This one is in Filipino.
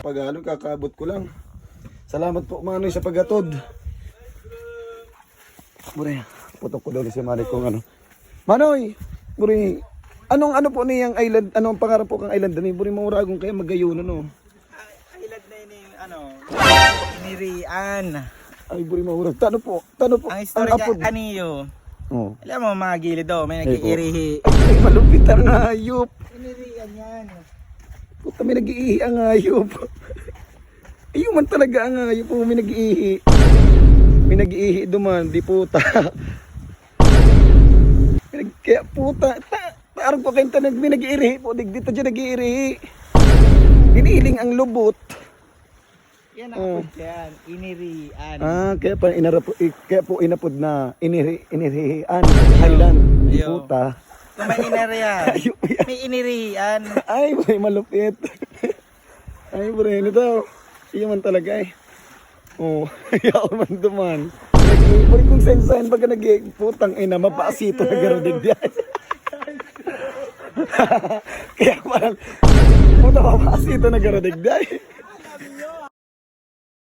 Pagalo, kakabot ko lang. Salamat po, Manoy, sa paghatod. Buri, putok ko daw si Manoy kung ano. Manoy, Buri, anong ano po niyang island, anong pangarap po kang island ni Buri mauragong kayo magayuno no? Island na yun yung ano, Inirian. Ay Buri maurag. Tano po? Ang istorya apod. aniyo. Oh. Alam mo mga gilid do, may nag-iirihi. Ay, malupit ang hayop. Inirian yan. Puta, may nag-iihi ang hayop. Ayun man talaga ang hayop kung may nag-iihi. May nag-iihi duman, di puta. Kaya puta, parang po kayong tanag, may nag-iirihi po, dito dyan nag-iirihi. Inihiling ang lubot. Yan ang yan, Inirian. Kaya po inapod na inirihian, Highland, di Ayo. puta. Kung may inirian, Ayun, yan. may Inirian. Ay, may malupit. Ay, bro, ano daw? Iyo man talaga eh. Oh, yaw man duman. Nag-iipon kong sensahin pagka nag-putang ina, mapasito na garodig yan. Kaya parang, puta mapasito na garodig yan.